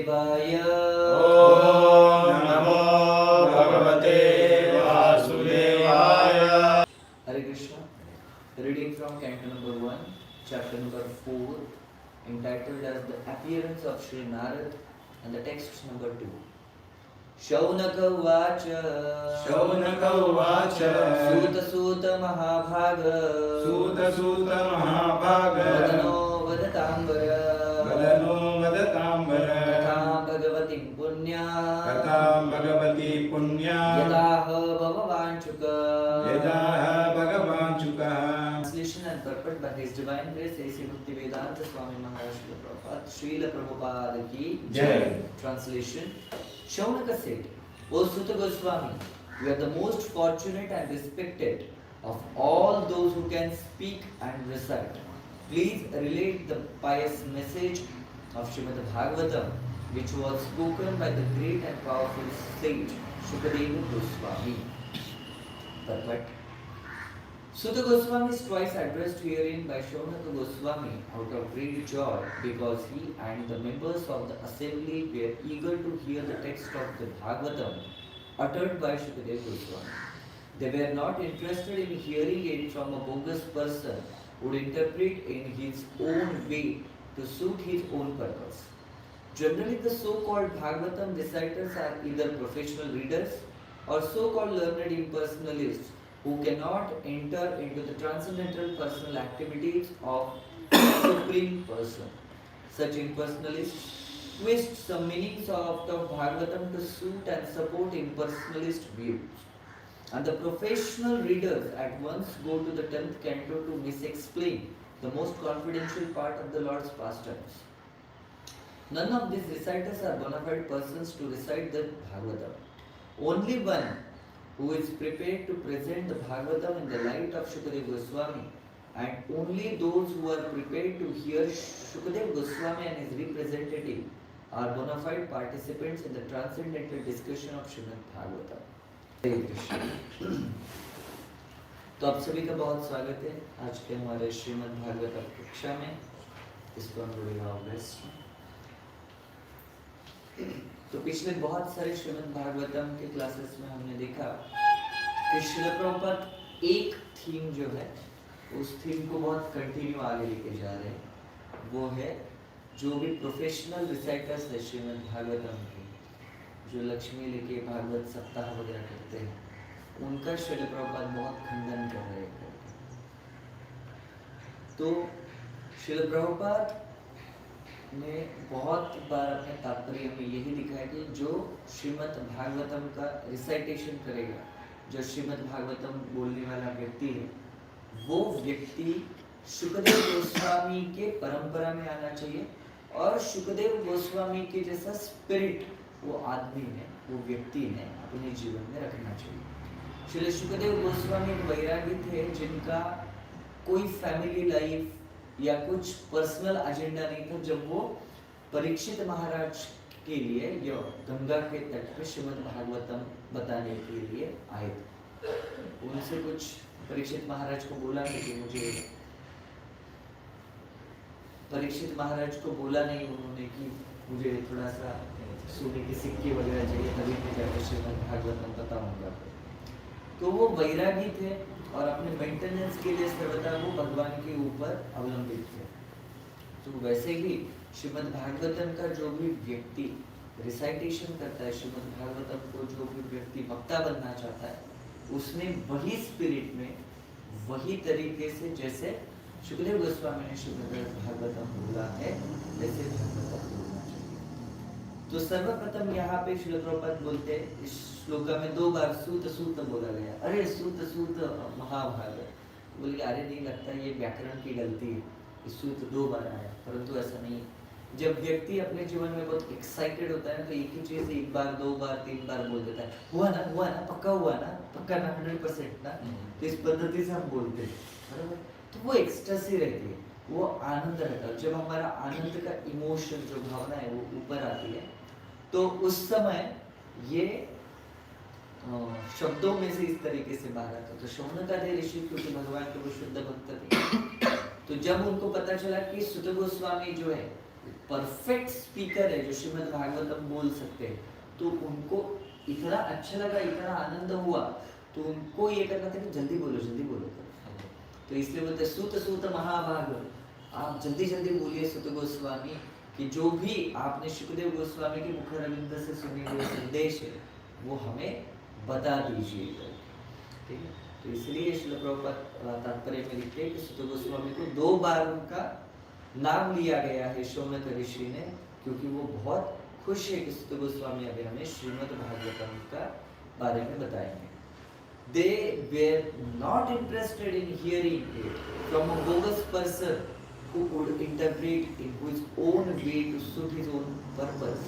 वासुदेवाय। ओम नमो भगवते वासुदेवाय। Hare Krishna. Reading from Canto number 1, chapter number 4, entitled as The Appearance of Sri Narad, and the text number 2. Shaunak उवाच शौनक उवाच सूत सूत महाभाग सूत सूत महाभाग वदनो वदताम्बर वदनो वदताम्बर कथा भगवती पुण्या कथा भगवती पुण्या यदाह भगवाञ्चुक भगवाञ्चुकः। Translation and purport by His Divine Grace A.C. Bhaktivedanta Swami Maharaj Srila Prabhupada Srila Prabhupada ki Jai. Translation. Shaunaka said, O Sutta Goswami, you are the most fortunate and respected of all those who can speak and recite. Please relate the pious message of Srimad Bhagavatam, which was spoken by the great and powerful sage Shukadeva Goswami. Purport. Sutta Goswami is twice addressed herein by Shaunaka Goswami out of great joy because he and the members of the assembly were eager to hear the text of the Bhagavatam uttered by Shukadeva Goswami. They were not interested in hearing it from a bogus person who would interpret in his own way to suit his own purpose. Generally, the so-called Bhagavatam reciters are either professional readers or so-called learned impersonalists who cannot enter into the transcendental personal activities of the Supreme Person. Such impersonalists twist some meanings of the Bhagavatam to suit and support impersonalist views. And the professional readers at once go to the 10th canto to misexplain the most confidential part of the Lord's pastimes. None of these reciters are bona fide persons to recite the Bhagavatam. Only one who is prepared to present the Bhagavatam in the light of Shukadeva Goswami, and only those who are prepared to hear Shukadeva Goswami and his representative are bona fide participants in the transcendental discussion of Srimad Bhagavatam. हरे कृष्ण। तो आप सभी का बहुत स्वागत है आज के हमारे श्रीमद् भागवत कक्षा में। इसको हम लोग बेस्ट। तो पिछले बहुत सारे श्रीमद् भागवतम के क्लासेस में हमने देखा कि श्रील प्रभुपाद एक थीम जो है उस थीम को बहुत कंटिन्यू आगे लेके जा रहे हैं। वो है जो भी प्रोफेशनल रिसाइटर्स है श्रीमद् भागवतम के, जो लक्ष्मी लेके भागवत सप्ताह वगैरह करते हैं, उनका श्रील प्रभुपाद बहुत खंडन कर रहे हैं। तो श्रील प्रभुपाद ने बहुत बार अपने तात्पर्य में यही लिखा है कि जो श्रीमद् भागवतम का रिसाइटेशन करेगा, जो श्रीमद् भागवतम बोलने वाला व्यक्ति है, वो व्यक्ति शुकदेव गोस्वामी के परंपरा में आना चाहिए और शुकदेव गोस्वामी के जैसा स्पिरिट वो आदमी ने, वो व्यक्ति ने अपने जीवन में रखना चाहिए। श्री शुकदेव गोस्वामी एक वैरागी थे जिनका कोई फैमिली लाइफ या कुछ पर्सनल एजेंडा नहीं था। जब वो परीक्षित महाराज के लिए या गंगा के तट पर श्रीमद् भागवतम बताने के लिए आए थे, उनसे कुछ परीक्षित महाराज को बोला नहीं कि मुझे परीक्षित महाराज को बोला नहीं उन्होंने कि मुझे थोड़ा सा सोने की सिक्के वगैरह चाहिए, तभी मैं जाकर श्रीमद् भागवतम बताऊंगा। तो वो वैरागी थे और अपने मेंटेनेंस के लिए सर्वदा वो भगवान के ऊपर अवलंबित थे। तो वैसे ही श्रीमद् भागवतम का जो भी व्यक्ति रिसाइटेशन करता है श्रीमद् भागवतम को, जो भी व्यक्ति वक्ता बनना चाहता है, उसने वही स्पिरिट में वही तरीके से जैसे शुकदेव गोस्वामी ने श्रीमद् भागवतम बोला है वैसे भागवतम बोलना चाहिए। तो सर्वप्रथम यहाँ पे श्रील प्रभुपाद बोलते हैं, इस श्लोक में 2 बार सूत सूत बोला गया। अरे सूत सूत महाभाग, बोलिए अरे नहीं लगता ये व्याकरण की गलती है, इस सूत 2 बार आया, परंतु ऐसा नहीं। जब व्यक्ति अपने जीवन में बहुत एक्साइटेड होता है तो एक ही चीज 1 बार 2 बार 3 बार बोल देता है, हुआ ना पक्का हुआ ना, पक्का ना 100% ना। तो इस पद्धति से हम बोलते हैं, बराबर। तो वो एक्सटेसी रहती है, वो आनंद रहता है। जब हमारा आनंद का इमोशन, जो भावना है वो ऊपर आती है, तो उस समय ये शब्दों में से इस तरीके से बाहर आता। तो शौनकादि ऋषि क्योंकि भगवान के वो शुद्ध भक्त थे, तो जब उनको पता चला कि सुत गोस्वामी जो है परफेक्ट स्पीकर है जो श्रीमद् भागवतम बोल सकते हैं, तो उनको इतना अच्छा लगा, इतना आनंद हुआ, तो उनको ये करना था कि जल्दी बोलो। तो इसलिए बोलते सूत सूत महाभाग, आप जल्दी जल्दी बोलिए सुत गोस्वामी कि जो भी आपने सुखदेव गोस्वामी के मुखरविंद से सुने हुए संदेश है वो हमें बता दीजिए। ठीक है, तो इसलिए श्रील प्रभुपाद तात्पर्य में लिखते हैं कि सुत गोस्वामी को 2 बार उनका नाम लिया गया है शौनक ऋषि ने, क्योंकि वो बहुत खुश है कि सुत गोस्वामी अभी हमें श्रीमद् भागवतम का बारे में बताएंगे। They were not interested in hearing it from a bogus person who could interpret in his own way to suit his own purpose.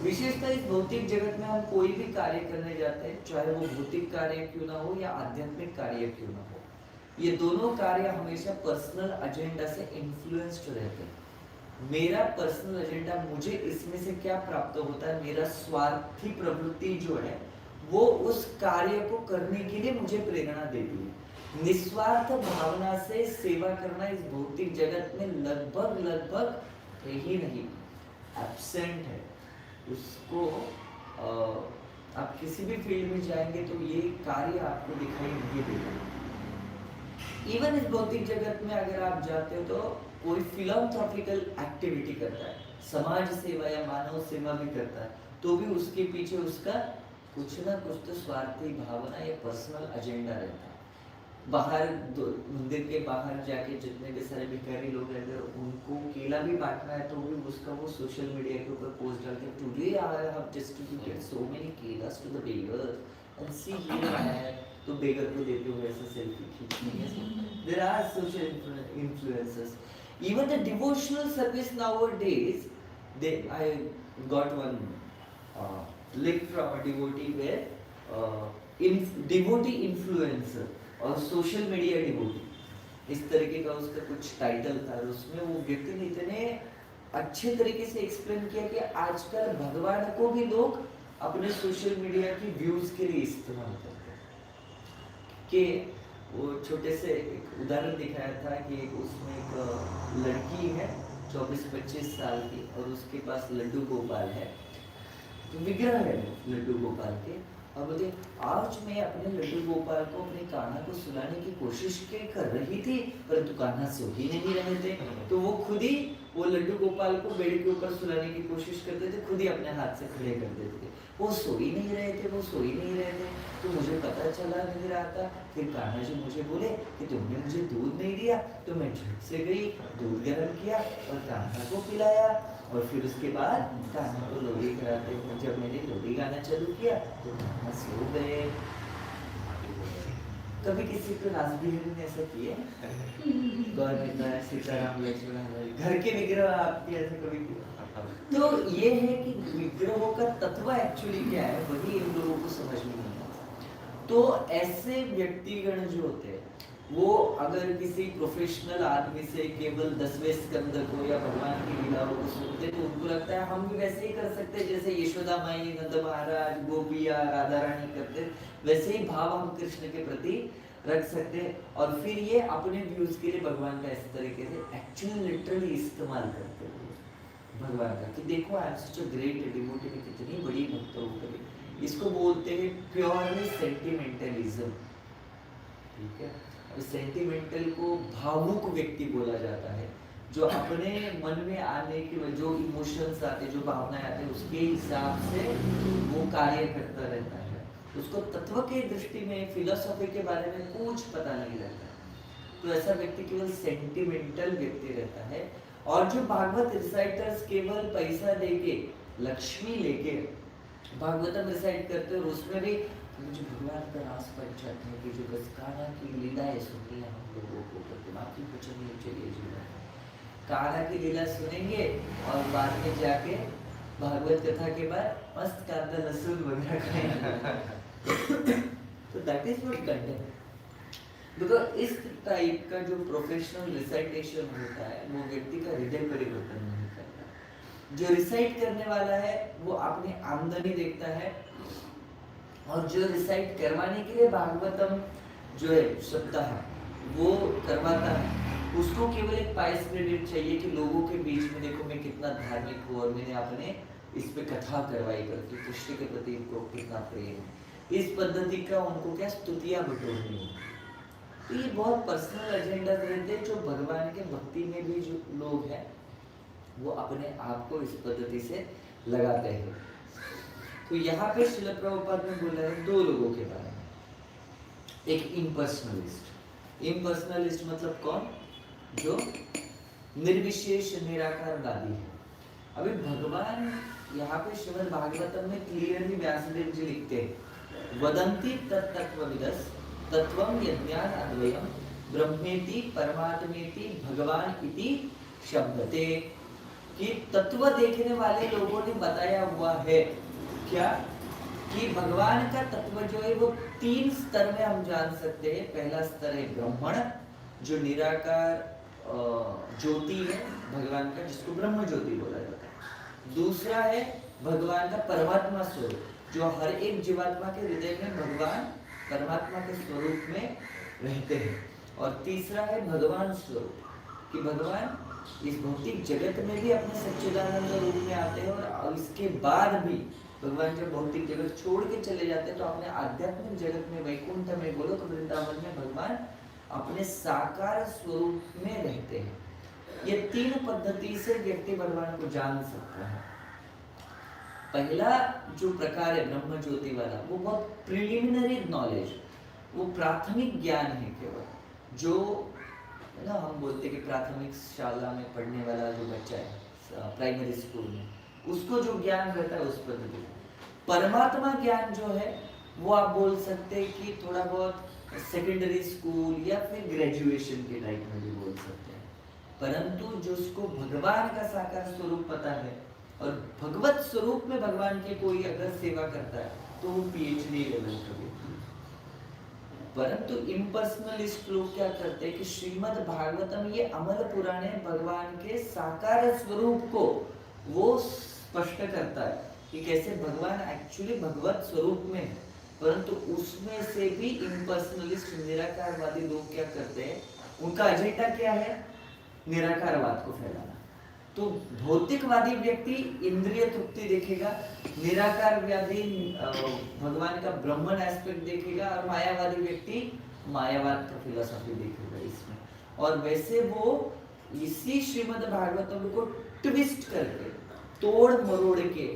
विशेषतः इस भौतिक जगत में हम कोई भी कार्य करने जाते हैं, चाहे वो भौतिक कार्य क्यों ना हो या आध्यात्मिक कार्य क्यों ना हो, ये दोनों कार्य हमेशा पर्सनल एजेंडा से इन्फ्लुएंस्ड रहते हैं। मेरा पर्सनल एजेंडा, मुझे इसमें से क्या प्राप्त होता है, मेरा स्वार्थी प्रवृत्ति जो है वो उस कार्य को करने के लिए मुझे प्रेरणा देती है। निस्वार्थ भावना से सेवा करना इस भौतिक जगत में लगभग ही नहीं, एब्सेंट है। उसको आप किसी भी फील्ड में जाएंगे तो ये कार्य आपको दिखाई नहीं देगा। इवन इस भौतिक जगत में अगर आप जाते हो तो कोई फिलॉन्थ्रोपिकल एक्टिविटी करता है, समाज सेवा या मानव सेवा भी करता है, तो भी उसके पीछे उसका कुछ ना कुछ तो स्वार्थी भावना या पर्सनल एजेंडा रहता है। बाहर मंदिर के बाहर जाके जितने भी सारे भिखारी लोग रहते हैं उनको केला भी बांटना है, तो भी उसका वो सोशल मीडिया के ऊपर पोस्ट डालते हैं, today I have distributed so many केलास to the beggars and see here I have, तो बेगर को देते हुए ऐसे सेल्फी खींचते हैं। There are social influencers, even the devotional service nowadays, they I got one link from a devotee where devotee influencer और social media devotee, इस तरीके का उसका कुछ टाइटल था। उसमें वो व्यक्ति ने इतने अच्छे तरीके से एक्सप्लेन किया कि आजकल भगवान को भी लोग अपने सोशल मीडिया की व्यूज के लिए इस्तेमाल करते हैं। कि वो छोटे से एक उदाहरण दिखाया था कि उसमें एक लड़की है 24-25 साल की और उसके पास लड्डू गोपाल है, विग्रह है लड्डू गोपाल के, और बोलते आज मैं अपने लड्डू गोपाल को अपने कान्हा को सुलाने की कोशिश कर रही थी, परंतु कान्हा सो ही नहीं रहे थे, तो वो खुद ही वो लड्डू गोपाल को बेड के ऊपर सुलाने की कोशिश करते थे, खुद ही अपने हाथ से खड़े कर देते थे। वो सो ही नहीं रहे थे, तो मुझे पता चला नहीं रहा था। फिर कान्हा जी मुझे बोले कि तुमने मुझे दूध नहीं दिया, तो मैं झट से गई, दूध गर्म किया और कान्हा को पिलाया, और फिर उसके बाद कान्हा को लोरी कराते हुए जब मैंने लोरी गाना चालू किया तो कान्हा सो गए। कभी किसी को रासबिहारी ने ऐसा किया? गौर सीताराम लक्ष्मण घर के विग्रह आपके ऐसे कभी किया? तो ये है कि विग्रहों का तत्व एक्चुअली क्या है, वही इन लोगों को समझ में नहीं आता। तो ऐसे व्यक्तिगण जो होते हैं वो अगर किसी प्रोफेशनल आदमी से केवल 10वें स्कंद को या भगवान की लीलाओं को सुनते तो उनको लगता है हम भी वैसे ही कर सकते हैं जैसे यशोदा माई, नंद महाराज, गोपिया, राधा रानी करते, वैसे ही भाव हम कृष्ण के प्रति रख सकते हैं। और फिर ये अपने व्यूज के लिए भगवान का इस तरीके से एक्चुअली लिटरली इस्तेमाल करते हैं भगवान का, कि देखो I am such a great devotee, में कितनी बड़ी भक्त हो गई। इसको बोलते हैं प्योरली सेंटिमेंटलिज्म। ठीक है, सेंटिमेंटल को भावुक व्यक्ति बोला जाता है, जो अपने मन में आने की जो इमोशंस आते, जो भावनाएं आते हैं उसके हिसाब से वो कार्य करता रहता है। उसको तत्व के दृष्टि में, फिलोसॉफी के बारे में कुछ पता नहीं रहता, तो ऐसा व्यक्ति केवल सेंटिमेंटल व्यक्ति रहता है। और जो भागवत रिसाइटर्स केवल पैसा देके, लक्ष्मी लेके भागवतम रिसाइट करते हैं, उसमें भी मुझे भगवान का रास पंचायत है कि जो बस कान्हा की लीलाएं सुननी है हम लोगों को, करते बाकी कुछ नहीं चलिए जीवन। कान्हा की लीला सुनेंगे और बाद में जाके भागवत कथा के बाद मस्त कांदा लहसुन वगैरह खाएंगे। तो that is not content, because इस टाइप का जो प्रोफेशनल रिसाइटेशन होता है वो व्यक्ति का हृदय परिवर्तन नहीं करता। जो रिसाइट करने वाला है वो अपनी आमदनी देखता है, और जो रिसाइट करवाने के लिए भागवतम जो है सप्ताह वो करवाता है उसको केवल एक पाइस क्रेडिट चाहिए कि लोगों के बीच में देखो मैं कितना धार्मिक हूँ और मैंने अपने इस पे कथा करवाई करके कृष्ण के प्रति इनको कितना प्रेम है। इस पद्धति का उनको क्या स्तुतियां बटोरनी है। तो ये बहुत पर्सनल एजेंडा रहते हैं जो भगवान के भक्ति में भी जो लोग हैं वो अपने आप को इस पद्धति से लगाते हैं। तो यहाँ पे श्रील प्रभुपाद ने बोला है दो लोगों के बारे में, एक इम्पर्सनलिस्ट। इम्पर्सनलिस्ट मतलब कौन? जो निर्विशेष निराकारवादी है। अभी भगवान यहाँ पे श्रीमद् भागवतम में क्लियरली व्यासदेव जी लिखते हैं वदंती तत्तत्वविदस् तत्वम यज्ञान अद्वयम ब्रह्मेति परमात्मेति भगवान इति शब्दते, कि तत्व देखने वाले लोगों ने बताया हुआ है क्या कि भगवान का तत्व जो है वो तीन स्तर में हम जान सकते हैं। पहला स्तर है ब्रह्मण जो निराकार ज्योति है भगवान का, जिसको ब्रह्म ज्योति बोला जाता है। दूसरा है भगवान का परमात्मा स्वरूप जो हर एक जीवात्मा के हृदय में भगवान परमात्मा के स्वरूप में रहते हैं। और तीसरा है भगवान स्वरूप कि भगवान इस भौतिक जगत में भी अपने सच्चिदानंद रूप में आते हैं और इसके बाद भी भगवान जब भौतिक जगत छोड़ के चले जाते हैं तो अपने आध्यात्मिक जगत में वैकुंठ में बोलो तो वृंदावन में भगवान अपने साकार स्वरूप में रहते हैं। ये तीन पद्धति से व्यक्ति भगवान को जान सकता है। पहला जो प्रकार है ब्रह्म ज्योति वाला वो बहुत प्रिलिमिनरी नॉलेज, वो प्राथमिक ज्ञान है केवल, जो है ना हम बोलते हैं कि प्राथमिक शाला में पढ़ने वाला जो बच्चा है प्राइमरी स्कूल में उसको जो ज्ञान रहता है उस पद्धति। परमात्मा ज्ञान जो है वो आप बोल सकते हैं कि थोड़ा बहुत सेकेंडरी स्कूल या फिर ग्रेजुएशन के टाइप में भी बोल सकते हैं, परंतु जो उसको भगवान का साकार स्वरूप पता है और भगवत स्वरूप में भगवान के कोई अगर सेवा करता है तो वो पीएचडी लेवल का व्यक्ति। परंतु इम्पर्सनलिस्ट लोग क्या करते हैं कि श्रीमद् भागवतम ये अमल पुराण है, भगवान के साकार स्वरूप को वो स्पष्ट करता है कि कैसे भगवान एक्चुअली भगवत स्वरूप में है। परंतु उसमें से भी इम्पर्सनलिस्ट निराकारवादी लोग क्या करते हैं, उनका एजेंडा क्या है? निराकारवाद को फैलाना। तो भौतिकवादी व्यक्ति इंद्रिय तृप्ति देखेगा, निराकारवादी भगवान का ब्रह्मन एस्पेक्ट देखेगा और मायावादी व्यक्ति मायावाद का फिलॉसफी देखेगा इसमें। और वैसे वो इसी श्रीमद् भागवतम को ट्विस्ट करके तोड़ मरोड़ के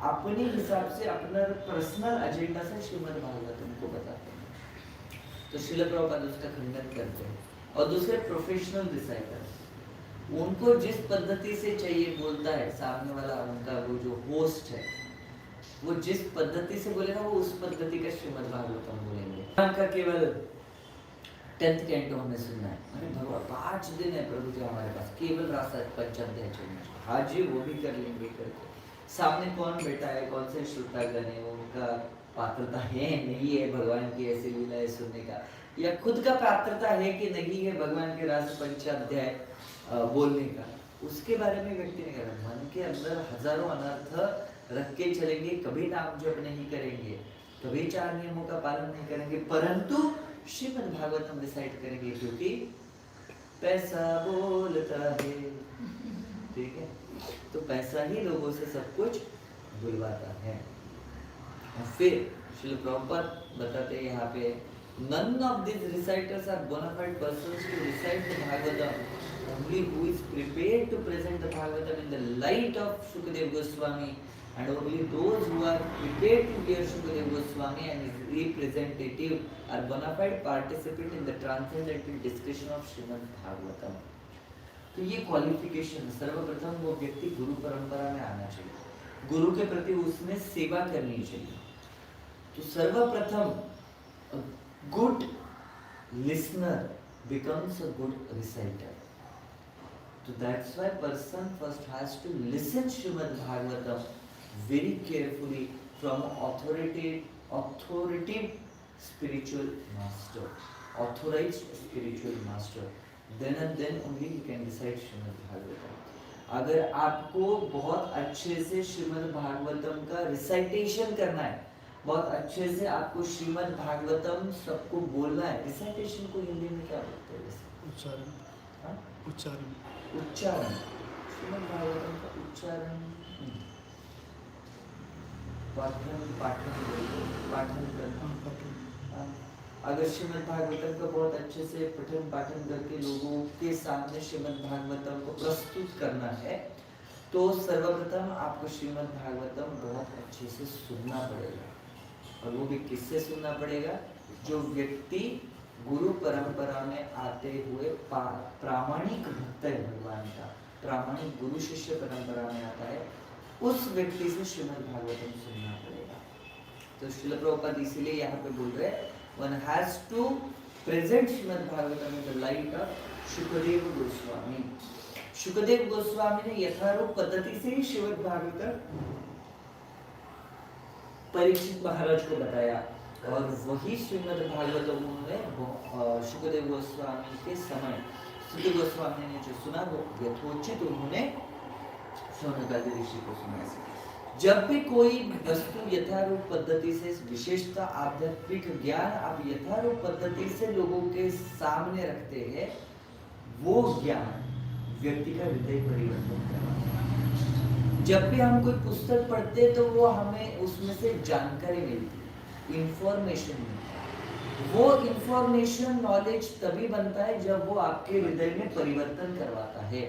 अपने हिसाब से अपना पर्सनल एजेंडा से श्रीमद् भागवतम को बताते हैं। तो श्रील प्रभुपाद उसका खंडन करते हैं। और दूसरे प्रोफेशनल डिसाइपल्स, उनको जिस पद्धति से चाहिए बोलता है सामने वाला, उनका वो जो होस्ट है वो जिस पद्धति से बोलेगा वो उस पद्धति का श्रीमद् भागवतम बोलेंगे। का केवल 10th कैंटो हमें सुनना है, अरे भगवान 5 दिन है प्रभु जी हमारे पास, केवल रास्ता पंचाध्याय चलना, हाँ जी वो भी कर लेंगे करके। सामने कौन बैठा है, कौन से श्रोतागण है, उनका पात्रता है नहीं है भगवान की ऐसी लीलाएं सुनने का, या खुद का पात्रता है कि नहीं है भगवान के रास पंचाध्याय बोलने का, उसके बारे में व्यक्ति नहीं कर रहा। मन के अंदर हजारों अनर्थ रख के चलेंगे, कभी नाम जप नहीं करेंगे, कभी 4 नियमों का पालन नहीं करेंगे, परंतु श्रीमद् भागवतम डिसाइड करेंगे क्योंकि पैसा बोलता है। ठीक है, तो पैसा ही लोगों से सब कुछ बुलवाता है। और फिर श्रील प्रभुपाद बताते हैं यहाँ पे, none of these reciters are bona fide persons to recite the Bhagavatam. Only who is prepared to present the Bhagavatam in the light of Shukadeva Goswami, and only those who are prepared to hear Shukadeva Goswami and his representative are bona fide participant in the transcendental discussion of Srimad Bhagavatam. तो ये qualification, सर्वप्रथम वो व्यक्ति गुरु परंपरा में आना चाहिए, गुरु के प्रति उसमें सेवा करनी चाहिए। तो सर्वप्रथम good listener becomes a good reciter. So that's why person first has to listen Srimad Bhagavatam very carefully from authoritative spiritual master, authorized spiritual master. Then and then only you can recite Srimad Bhagavatam. अगर आपको बहुत अच्छे से श्रीमद् भागवतम का recitation करना है, बहुत अच्छे से आपको श्रीमद् भागवतम सबको बोलना है, रिसाइटेशन को हिंदी में क्या बोलते हैं? उच्चारण। उच्चारण उच्चारण, श्रीमद् भागवतम का उच्चारण पाठन पाठन पाठन करना। अगर श्रीमद् भागवतम का बहुत अच्छे से पठन पाठन करके लोगों के सामने श्रीमद् भागवतम को प्रस्तुत करना है तो सर्वप्रथम आपको श्रीमद् भागवतम बहुत अच्छे से सुनना पड़ेगा। और वो भी किससे सुनना पड़ेगा? जो व्यक्ति गुरु परंपरा में आते हुए प्रामाणिक भक्त है भगवान का, प्रामाणिक गुरु शिष्य परंपरा में आता है, उस व्यक्ति से श्रीमद् भागवतम सुनना पड़ेगा। तो श्रील प्रभुपाद इसीलिए यहाँ पे बोल रहे हैं one has to present Shrimad Bhagavatam in the light of Shukdev Goswami. Shukdev Goswami ने यथारूप पद्धति से ही श्रीमद् भागवतम परीक्षित महाराज को बताया और वही श्रीमद् भागवतम उन्होंने शुकदेव गोस्वामी के समय शुकदेव गोस्वामी ने जो सुना वो यथोचित उन्होंने शौनकादि ऋषि को सुनाया। जब भी कोई वस्तु यथारूप पद्धति से विशेषता आध्यात्मिक ज्ञान आप यथारूप पद्धति से लोगों के सामने रखते हैं, वो ज्ञान व्यक्ति का हृदय परिवर्तन करवाता है। जब भी हम कोई पुस्तक पढ़ते हैं तो वो हमें उसमें से जानकारी मिलती है, इंफॉर्मेशन मिलती है। वो इंफॉर्मेशन नॉलेज तभी बनता है जब वो आपके हृदय में परिवर्तन करवाता है।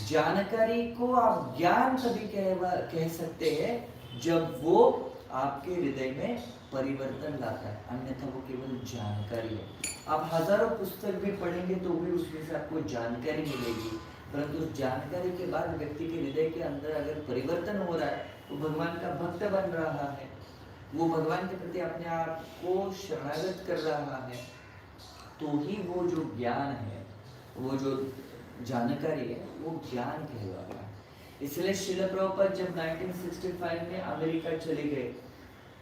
जानकारी को आप ज्ञान तभी कह सकते हैं जब वो आपके हृदय में परिवर्तन लाता है, अन्यथा वो केवल जानकारी है। आप हजारों पुस्तक भी पढ़ेंगे तो भी उसमें से आपको जानकारी मिलेगी, परंतु उस जानकारी के बाद व्यक्ति के हृदय के अंदर अगर परिवर्तन हो रहा है, वो भगवान का भक्त बन रहा है, वो भगवान के प्रति अपने आप को शरणागत कर रहा है, तो ही वो जो ज्ञान है, वो जो जानकारी है, वो ज्ञान कहलाता है। इसलिए श्रील प्रभुपाद जब 1965 में अमेरिका चले गए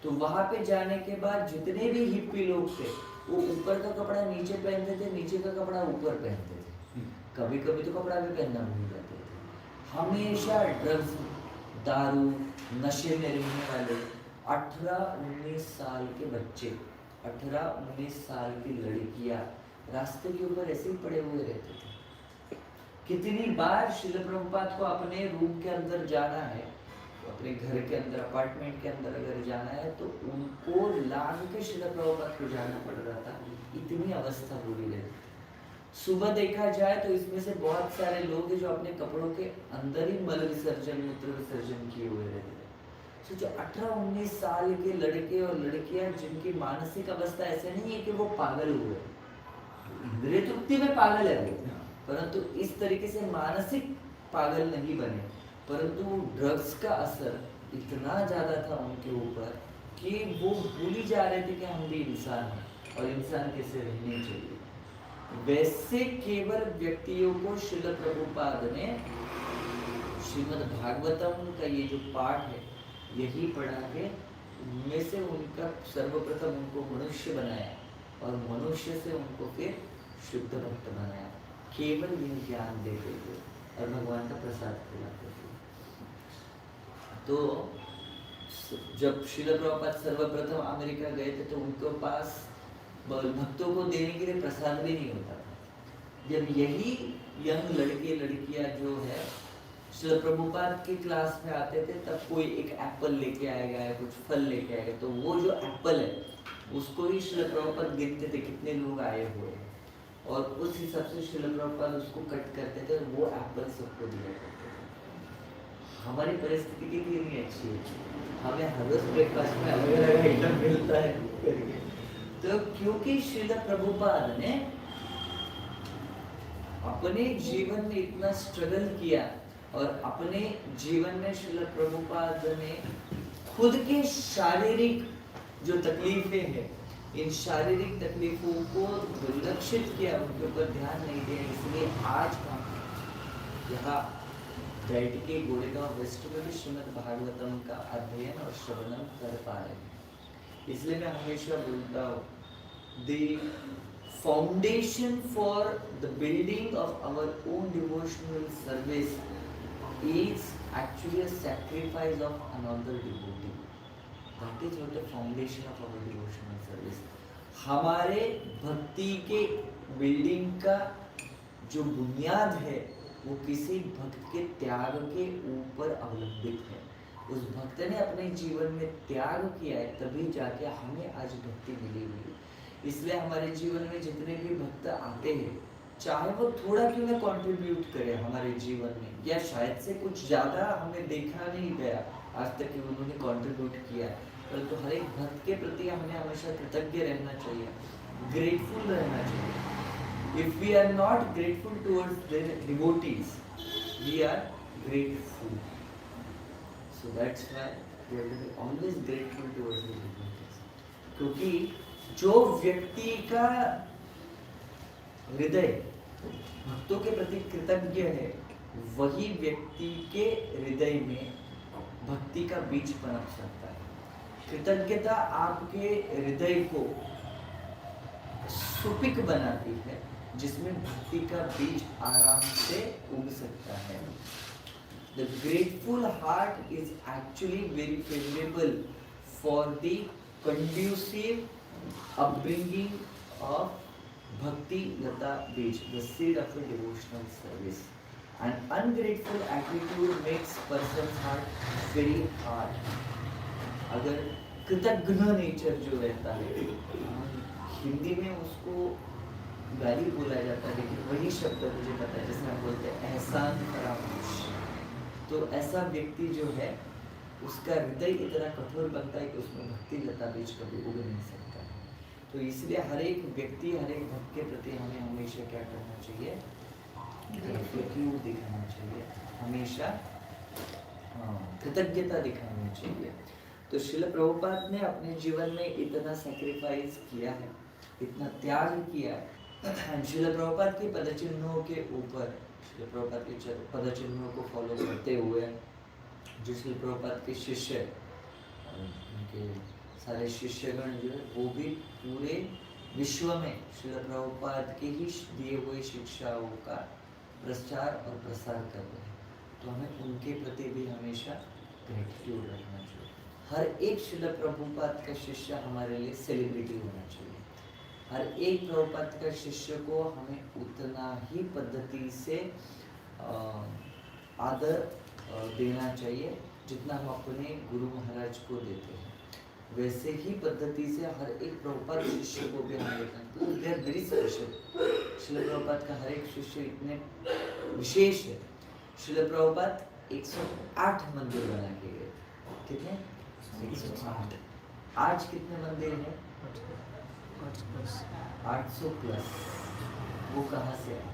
तो वहां पे जाने के बाद जितने भी हिप्पी लोग थे वो ऊपर का कपड़ा नीचे पहनते थे, नीचे का कपड़ा ऊपर पहनते थे, कभी कभी तो कपड़ा भी पहनना भूल जाते थे। हमेशा ड्रग्स, दारू, नशे में रहने वाले 18-19 साल के बच्चे, 18-19 साल की लड़कियां रास्ते के ऊपर ऐसे ही पड़े हुए रहते थे। कितनी बार श्रील प्रभुपाद को अपने रूम के अंदर जाना है, अपने घर के अंदर, अपार्टमेंट के अंदर अगर जाना है तो उनको लांग के श्रील प्रभुपाद को जाना पड़ रहा था, इतनी अवस्था बुरी रहती। सुबह देखा जाए तो इसमें से बहुत सारे लोग हैं जो अपने कपड़ों के अंदर ही मल विसर्जन, मूत्र विसर्जन किए हुए रहते थे। सोचो 18-19 साल के लड़के और लड़कियां जिनकी मानसिक अवस्था ऐसे नहीं है कि वो पागल हुए, इंद्रिय तृप्ति में पागल है वो, परंतु इस तरीके से मानसिक पागल नहीं बने, परंतु ड्रग्स का असर इतना ज्यादा था उनके ऊपर कि वो भूल ही जा रहे थे कि हम भी इंसान हैं और इंसान कैसे रहने चाहिए। वैसे केवल व्यक्तियों को श्रील प्रभुपाद ने श्रीमद् भागवतम का ये जो पाठ है यही पढ़ा के उनमें से उनका सर्वप्रथम उनको मनुष्य बनाया और मनुष्य से उनको फिर शुद्ध भक्त बनाया, केवल यह ज्ञान देते हुए और भगवान का प्रसाद खिलाते हुए। तो जब श्रील प्रभुपाद सर्वप्रथम अमेरिका गए थे तो उनके पास भक्तों को देने के लिए प्रसाद भी नहीं होता था। जब यही यंग लड़के लड़कियां जो है श्रील प्रभुपाद की क्लास में आते थे तब कोई एक एप्पल लेके आएगा या कुछ फल लेके आएगा, तो वो जो एप्पल है उसको ही श्रील प्रभुपाद गिनते थे कितने लोग आए हुए हैं और उस हिसाब से श्रील प्रभुपाद उसको कट करते थे और वो एप्पल सबको दिया करते थे। हमारी परिस्थिति कितनी अच्छी है, हमें हर रोज ब्रेकफास्ट में अलग अलग आइटम मिलता है। तो क्योंकि श्रील प्रभुपाद ने अपने जीवन में इतना स्ट्रगल किया और अपने जीवन में श्रील प्रभुपाद ने खुद के शारीरिक जो तकलीफें हैं, इन शारीरिक तकलीफों को दुर्लक्षित किया, उनके ऊपर ध्यान नहीं दिया, इसलिए आज हम यहाँ बैठ के गोरेगांव वेस्ट में भी श्रीमद् भागवतम का अध्ययन और श्रवणम कर पा रहे हैं। इसलिए मैं हमेशा बोलता हूँ the foundation for the building of our own devotional service is actually a sacrifice of another devotee. That is what the foundation of our devotional service. हमारे भक्ति के बिल्डिंग का जो बुनियाद है वो किसी भक्त के त्याग के ऊपर अवलंबित है। उस भक्त ने अपने जीवन में त्याग किया है, तभी जाके हमें आज भक्ति मिली हुई है। इसलिए हमारे जीवन में जितने भी भक्त आते हैं, चाहे वो थोड़ा क्यों ना कंट्रीब्यूट करे हमारे जीवन में, या शायद से कुछ ज्यादा हमें देखा नहीं गया आज तक कि उन्होंने कंट्रीब्यूट किया, परंतु हर एक भक्त के प्रति हमें हमेशा कृतज्ञ रहना चाहिए, ग्रेटफुल रहना चाहिए। If we are not grateful towards the devotees, we are grateful. So that's why we have to be always grateful towards the devotees. क्योंकि जो व्यक्ति का हृदय भक्तों के प्रति कृतज्ञ है, वही व्यक्ति के हृदय में भक्ति का बीज पनप सकता है। कृतज्ञता आपके हृदय को सुपिक बनाती है, जिसमें भक्ति का बीज आराम से उग सकता है। The grateful heart is actually very favorable for the conducive upbringing of Bhakti Lata Beej, the seed of a devotional service. An ungrateful attitude makes person's heart very hard. अगर कृतज्ञ नेचर जो रहता है, हिंदी में उसको गाली बोला जाता है, लेकिन वही शब्द मुझे पता है जिसमें हम बोलते हैं एहसान फरामोश। तो ऐसा व्यक्ति जो है, उसका हृदय इतना कठोर बनता है कि उसमें भक्ति लता बीज कभी उग नहीं सकता। तो इसलिए हर एक व्यक्ति, हर एक भक्त के प्रति हमें हमेशा क्या करना चाहिए, ग्रेटिट्यूड दिखाना चाहिए, हमेशा कृतज्ञता दिखानी चाहिए। तो श्रील प्रभुपाद ने अपने जीवन में इतना सैक्रिफाइस किया है, इतना त्याग किया है। श्रील प्रभुपाद के पदचिन्हों के ऊपर, श्रील प्रभुपाद के पदचिन्हों को फॉलो करते हुए जो श्रील प्रभुपाद के शिष्य, उनके सारे शिष्यगण जो है, वो भी पूरे विश्व में श्रील प्रभुपाद के ही दिए हुए शिक्षाओं का प्रचार और प्रसार कर रहे हैं। तो हमें उनके प्रति भी हमेशा ग्रेटिट्यूड रखना चाहिए। हर एक श्रील प्रभुपाद का शिष्य हमारे लिए सेलिब्रिटी होना चाहिए। हर एक प्रभुपाद का शिष्य को हमें उतना ही पद्धति से आदर देना चाहिए जितना हम अपने गुरु महाराज को देते हैं। वैसे ही पद्धति से हर एक प्रभुपाद शिष्य को भी हमें देना चाहिए। They are very special. Srila Prabhupada का हर एक शिष्य इतने विशेष है। श्रील प्रभुपाद 108 मंदिर बना के गए। कितने? 108। आज कितने मंदिर हैं? 800 प्लस। वो कहाँ से आए?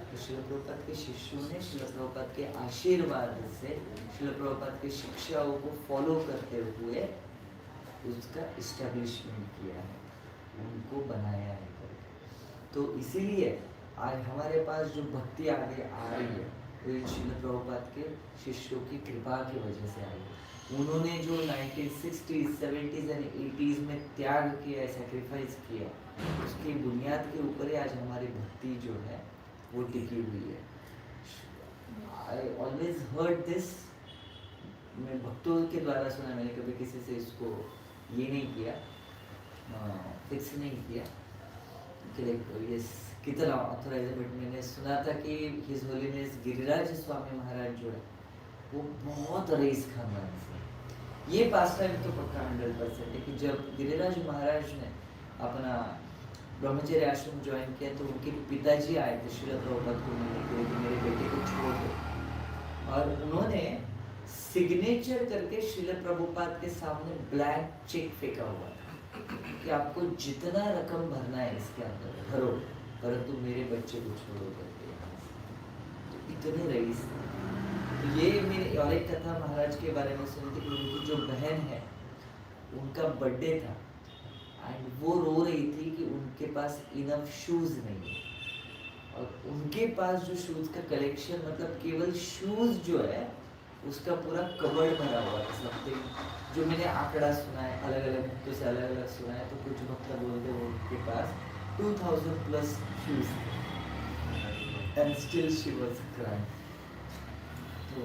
तो श्रील प्रभुपाद के शिष्यों ने श्रील प्रभुपाद के आशीर्वाद से श्रील प्रभुपाद की शिक्षाओं को फॉलो करते हुए उसका इस्टेब्लिशमेंट किया है, उनको बनाया है करके। तो इसीलिए आज हमारे पास जो भक्ति आगे आ रही है, वो श्रील प्रभुपाद के शिष्यों की कृपा की वजह से आई है। उन्होंने जो 1960s, 70s एंड 80s में त्याग किया, सैक्रिफाइस किया, उसकी बुनियाद के ऊपर ही आज हमारी भक्ति जो है वो टिकी हुई है। आई ऑलवेज हर्ड दिस, मैं भक्तों के द्वारा सुना, मैंने कभी किसी से इसको ये नहीं किया, फिक्स नहीं किया कि ये कितना ऑथराइज, बट मैंने सुना था कि हिज होलीनेस गिरिराज स्वामी महाराज जो है वो बहुत रईस खानदान से, ये पास टाइम तो पक्का 100% है कि जब गिरिराज महाराज ने अपना ब्रह्मचर्य आश्रम ज्वाइन किया तो उनके पिताजी आए थे श्रील प्रभुपाद को मिलने के लिए कि मेरे बेटे को छोड़ दो, और उन्होंने सिग्नेचर करके श्रील प्रभुपाद के सामने ब्लैंक चेक फेंका हुआ था कि आपको जितना रकम भरना है इसके अंदर भरो, परंतु मेरे बच्चे को छोड़ो करके। तो इतने रईस। तो ये मेरे और एक कथा महाराज के बारे में सुनी थी कि उनकी जो बहन है उनका बर्थडे था एंड वो रो रही थी कि उनके पास इनफ शूज नहीं है, और उनके पास जो शूज का कलेक्शन, मतलब केवल शूज जो है उसका पूरा कबर्ड भरा हुआ था। समथिंग जो मैंने आंकड़ा सुना है, अलग अलग भक्तों से अलग अलग सुना है, तो कुछ भक्त बोलते हैं उनके पास 2000 plus shoes and still she was crying. तो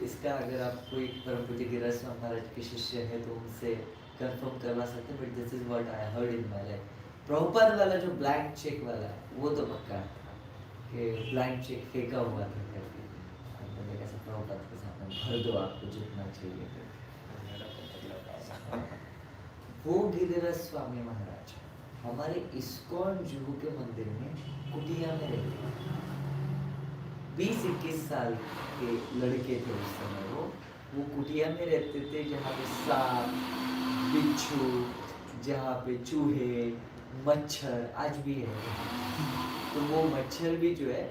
इसका अगर आप कोई परम पूज्य गिरिराज स्वामी महाराज के शिष्य है तो उनसे कंफर्म करवा सकते हैं, but this is what I heard in my life. Prabhupada वाला जो ब्लैंक चेक वाला वो तो पक्का है, कि ब्लैंक चेक फेंका हुआ था करके, बोले कैसा प्रभुपाद के सामने भर दो आपको जितना चाहिए। वो गिरिराज स्वामी महाराज हमारे इस्कॉन जुहू के मंदिर में कुटिया में रहते हैं। 20-21 साल के लड़के थे उस समय। वो कुटिया में रहते थे जहाँ पे सांप, बिच्छू, जहाँ पे चूहे, मच्छर आज भी है। तो वो मच्छर भी जो है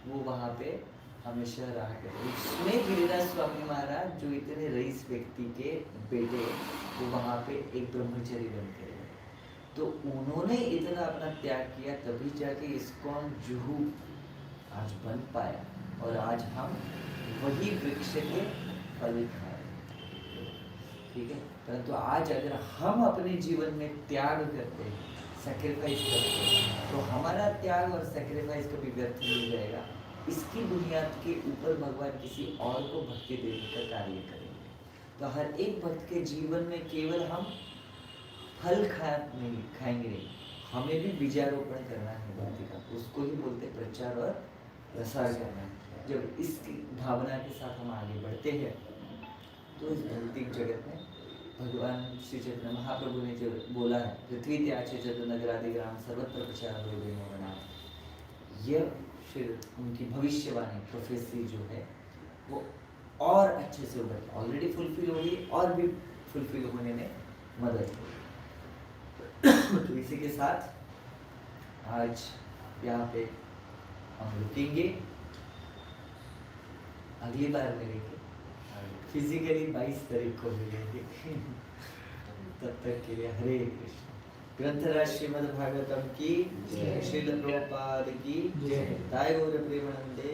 वो वहाँ पे हमेशा रहा करते। उसमें गिरिराज स्वामी महाराज जो इतने रईस व्यक्ति के बेटे, वो वहाँ पे एक ब्रह्मचारी बन गए। तो उन्होंने इतना अपना त्याग किया, तभी जाके इस्कॉन जुहू आज बन पाया और आज हम वही वृक्ष के फल खा रहे हैं। ठीक है, परंतु आज अगर हम अपने जीवन में त्याग करते हैं, सैक्रिफाइस करते हैं, तो हमारा त्याग और सैक्रिफाइस कभी व्यर्थ नहीं जाएगा। इसकी बुनियाद के ऊपर भगवान किसी और को भक्ति देने का कार्य करेंगे। तो हर एक भक्त के जीवन में केवल हम फल खाएंगे नहीं, हमें भी बीजारोपण करना है भक्ति का। उसको ही बोलते प्रचार और प्रसार करना है। जब इस भावना के साथ हम आगे बढ़ते हैं तो इस भौतिक जगत में भगवान श्री चैतन्य महाप्रभु ने जो बोला है, पृथ्वी त्याचे जद नगरादि ग्राम सर्वत्र प्रचार हो गए, यह फिर उनकी भविष्यवाणी प्रोफेसी जो है वो और अच्छे से उभर ऑलरेडी फुलफिल हो गई और भी फुलफिल होने में मदद हो। तो इसी के साथ आज यहाँ पे हम रुकेंगे। अगली बार मिलेंगे, फिजिकली 22 तारीख को मिलेंगे। तब तक के लिए हरे कृष्ण। ग्रंथराज श्रीमद् भागवतम की जय, श्रील प्रभुपाद की जय, दाय गौर प्रेमानंदे।